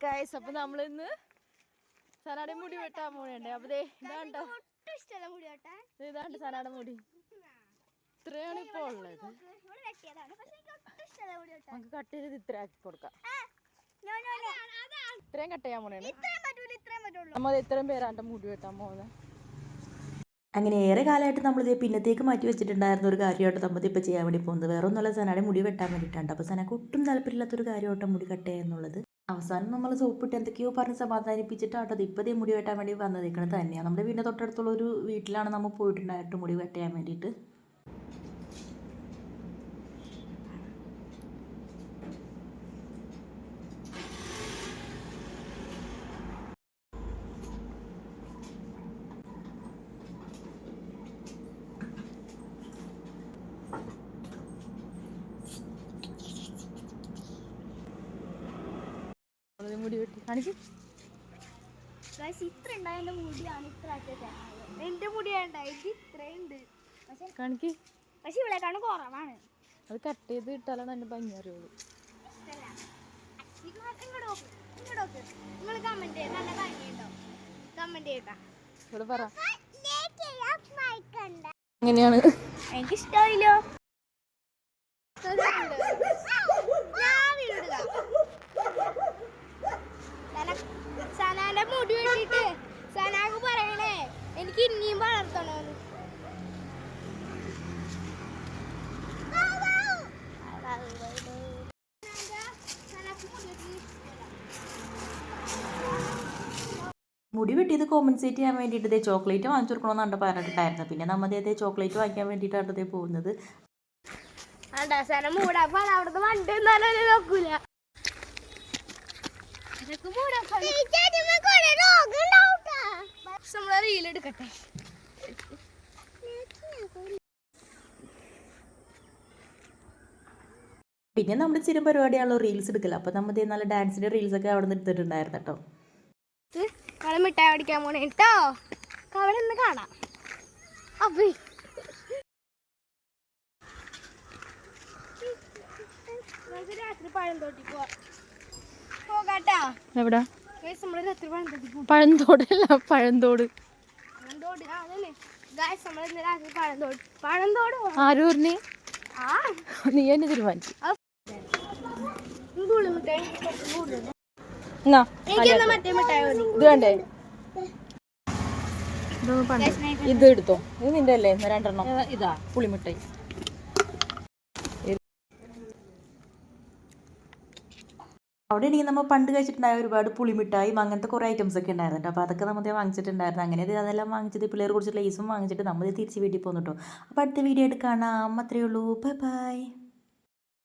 Guys, അപ്പൊ നമ്മളിന്ന് സനാടെ മുടി വെട്ടാൻ പോണേ. അപ്പൊ ഇതാണ്ട് സനാടെ മുടി ഇത്രയാണ് ഇപ്പൊ ഉള്ളത്. നമുക്ക് കട്ട് ചെയ്ത് ഇത്ര ആക്കി കൊടുക്കാം. ഇത്രയും കട്ട് ചെയ്യാൻ പോണേ. നമ്മൾ ഇത്രയും പേരാണ്ട് മുടി വെട്ടാൻ പോകുന്നത്. അങ്ങനെ ഏറെ കാലമായിട്ട് നമ്മളിത് പിന്നത്തേക്ക് മാറ്റി വെച്ചിട്ടുണ്ടായിരുന്ന ഒരു കാര്യമായിട്ട് നമ്മളിപ്പോൾ ചെയ്യാൻ വേണ്ടി പോകുന്നത്. വേറെ ഒന്നുമല്ല, സനാടെ മുടി വെട്ടാൻ വേണ്ടിയിട്ടാണ്. അപ്പോൾ സനക്ക് ഒട്ടും താല്പര്യമില്ലാത്തൊരു കാര്യമായിട്ട് മുടി കട്ട് ചെയ്യുക എന്നുള്ളത്. അവസാനം നമ്മൾ സോപ്പിട്ട് എന്തൊക്കെയോ പറഞ്ഞ് സമാധാനിപ്പിച്ചിട്ടാട്ടോ ഇപ്പോഴത്തെ മുടി വെട്ടാൻ വേണ്ടി വന്നേക്കണത് തന്നെയാണ്. നമ്മുടെ വീടിൻ്റെ തൊട്ടടുത്തുള്ള ഒരു വീട്ടിലാണ് നമ്മൾ പോയിട്ടുണ്ടായിട്ട് മുടി വെട്ട് ചെയ്യാൻ വേണ്ടിയിട്ട്. മുടി വെട്ടി കാണിച്ചു. ഇത്ര ഉണ്ടായ എന്റെ മുടിയാണ് ഇത്ര എന്റെ മുടിയാണ് ഇത്രയുണ്ട് കാണിക്ക്. പക്ഷെ ഇവിടെക്കാണ് കുറവാണ്. അത് കട്ട് ചെയ്ത് ഇട്ടാലാണ് അതിന്റെ ഭംഗി അറിയുള്ളൂ. നിങ്ങൾ കമന്റ് ചെയ്ത് നല്ല ഭംഗിയുണ്ടോ? കമന്റ് ചെയ്താ ഇവിടെ പറ എങ്ങനെയാണ്. എനിക്ക് ഇഷ്ടമായില്ലോ. സനാന്റെ മുടി വെട്ടിട്ട് സനാക്ക് പറയണേ എനിക്ക് ഇനിയും വളർത്തണോന്ന്. മുടി വെട്ടിയത് കോമ്പൻസേറ്റ് ചെയ്യാൻ വേണ്ടിയിട്ട് ഇതേ ചോക്ലേറ്റ് വാങ്ങിച്ചു കൊടുക്കണമെന്നാണ് പറഞ്ഞിട്ടുണ്ടായിരുന്നത്. പിന്നെ നമ്മൾ അതേ ചോക്ലേറ്റ് വാങ്ങിക്കാൻ വേണ്ടിയിട്ടാണ് ഇതേ പോകുന്നത്. അവിടുന്ന് വണ്ടി എന്നാലും നോക്കൂല. റീലെടുക്കട്ടെ. പിന്നെ നമ്മുടെ സ്ഥിരം പരിപാടിയാണല്ലോ റീൽസ് എടുക്കല. അപ്പോൾ നമ്മൾ നല്ല ഡാൻസിൻ്റെ റീൽസൊക്കെ അവിടെ നിന്ന് എടുത്തിട്ടുണ്ടായിരുന്നു കേട്ടോ. മിഠായി അടിക്കാൻ പോണേ കേട്ടോ. അവിടെ നിന്ന് കാണാം. അപ്പൊ രാത്രി പഴം തോട്ടി പോകാട്ടാ. എവിടാ? നമ്മള് രാത്രി പഴം തോട്ടി പോകും. പഴന്തോടല്ല, പഴന്തോട്. ആര് പറഞ്ഞു? നീ തന്നെ തീരുമാനിച്ചു. ഇത് വേണ്ടേ? ഇത് എടുത്തോ. ഇത് നിന്റെ അല്ലേ? രണ്ടെണ്ണം. ഇതാ പുളിമിഠായി. അവിടെ ആണെങ്കിൽ നമ്മൾ പണ്ട് കഴിച്ചിട്ടുണ്ടായ ഒരുപാട് പുളിമിഠായും അങ്ങനത്തെ കുറേ ഐറ്റംസ് ഒക്കെ ഉണ്ടായിരുന്നു. അപ്പോൾ അതൊക്കെ നമ്മൾ വാങ്ങിച്ചിട്ടുണ്ടായിരുന്നു. അങ്ങനെ അതെല്ലാം വാങ്ങിച്ചിട്ട് പിള്ളേർ കുറച്ച് ലേസും വാങ്ങിച്ചിട്ട് നമ്മൾ തിരിച്ച് വീട്ടിൽ പോകുന്നു കേട്ടോ. അപ്പോൾ അടുത്ത വീഡിയോ ആയിട്ട് കാണാം. അത്രയേ ഉള്ളൂ. Bye bye.